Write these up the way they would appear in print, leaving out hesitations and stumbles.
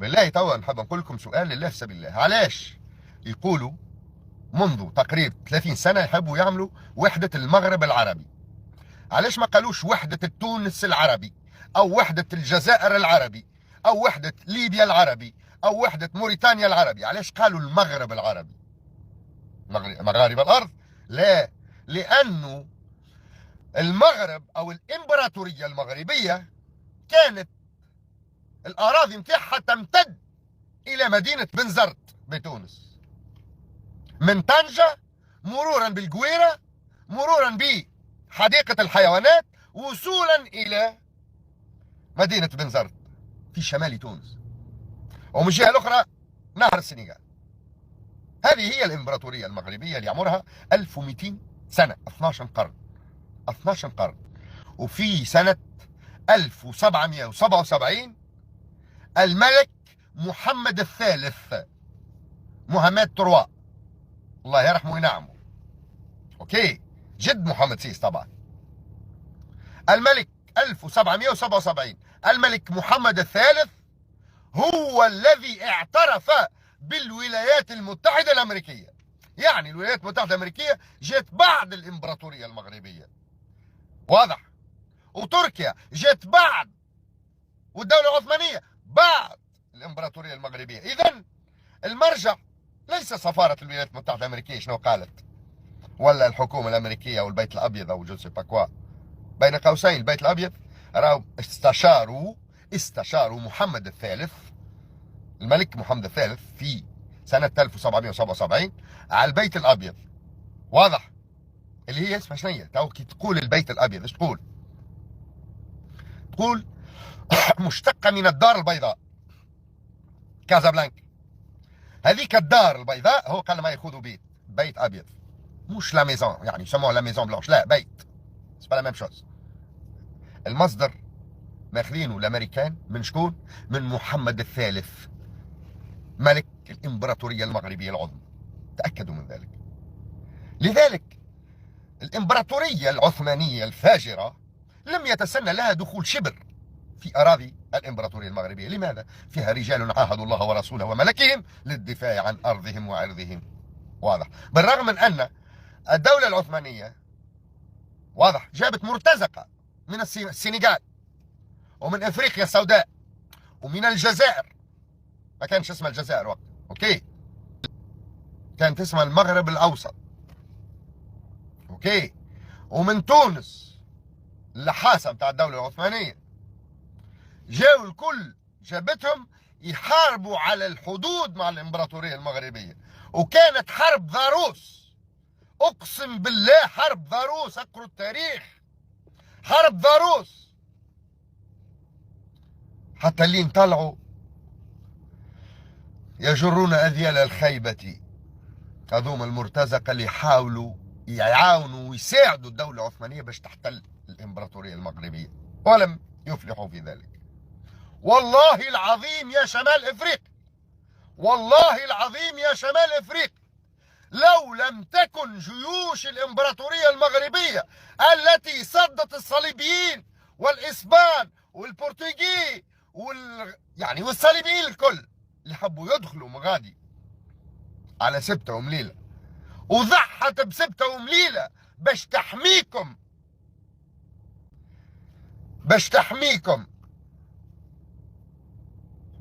بالله توا نحب نقول لكم سؤال لله في سبيل الله. علاش يقولوا منذ تقريبا 30 سنة يحبوا يعملوا وحدة المغرب العربي؟ علاش ما قالوش وحدة تونس العربي، أو وحدة الجزائر العربي، أو وحدة ليبيا العربي، أو وحدة موريتانيا العربي؟ علاش قالوا المغرب العربي؟ مغاربة الأرض؟ لا، لأنه المغرب أو الإمبراطورية المغربية كانت الأراضي متاعها تمتد إلى مدينة بنزرت بتونس، من طنجة مرورا بالقويرة، مرورا بحديقة الحيوانات، وصولا إلى مدينة بنزرت في شمال تونس، ومن الجهة الأخرى نهر السنغال. هذه هي الإمبراطورية المغربية اللي عمرها 1200 سنة، 12 قرن، 12 قرن. وفي سنة 1777 الملك محمد الثالث، محمد تروا، الله يرحمه وينعمه، اوكي، جد محمد سيس طبعا، الملك 1777 الملك محمد الثالث هو الذي اعترف بالولايات المتحدة الأمريكية. يعني الولايات المتحدة الأمريكية جت بعد الإمبراطورية المغربية، واضح؟ وتركيا جت بعد، والدولة العثمانية بعد الإمبراطورية المغربية. إذن المرجع ليس سفارة الولايات المتحدة الأمريكية شنو قالت، ولا الحكومة الأمريكية أو البيت الأبيض أو جو سي با كوا. بين قوسين البيت الأبيض راهو استشاروا محمد الثالث، الملك محمد الثالث في سنة 1777 على البيت الأبيض، واضح؟ اللي هي اسمها شنية تو كي تقول البيت الأبيض ايش تقول؟ تقول مشتقة من الدار البيضاء، كازابلانكا. هذيك الدار البيضاء هو قال ما ياخذوا بيت أبيض، مش لا ميزون، يعني يسموها لا ميزون بلانش، لا بيت، سي با لا ميم شوز. المصدر ماخذينه الامريكان من شكون؟ من محمد الثالث ملك الامبراطوريه المغربيه العظمى، تاكدوا من ذلك. لذلك الامبراطوريه العثمانيه الفاجره لم يتسنى لها دخول شبر في اراضي الامبراطوريه المغربيه. لماذا؟ فيها رجال عاهدوا الله ورسوله وملكهم للدفاع عن ارضهم وعرضهم، واضح؟ بالرغم من ان الدوله العثمانيه، واضح، جابت مرتزقه من السنغال ومن افريقيا السوداء ومن الجزائر، ما كانش اسمها الجزائر وقت، اوكي، كانت اسمها المغرب الاوسط، اوكي، ومن تونس اللحاسه بتاع الدوله العثمانيه، جاوا الكل جابتهم يحاربوا على الحدود مع الامبراطوريه المغربيه، وكانت حرب ضروس، اقسم بالله حرب ضروس، اقروا التاريخ، حرب ضروس، حتى اللي طلعوا يجرون أذيال الخيبة، هذوما المرتزقة اللي حاولوا يعاونوا ويساعدوا الدولة العثمانية باش تحتل الإمبراطورية المغربية، ولم يفلحوا في ذلك. والله العظيم يا شمال إفريقيا، والله العظيم يا شمال إفريقيا، لو لم تكن جيوش الإمبراطورية المغربية التي صدت الصليبيين والإسبان والبرتغي يعني والصليبيين الكل اللي حبوا يدخلوا مغادي على سبتة ومليلة، وضحت بسبتة ومليلة باش تحميكم، باش تحميكم،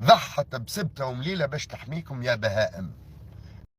ضحت بسبتة ومليلة باش تحميكم يا بهائم.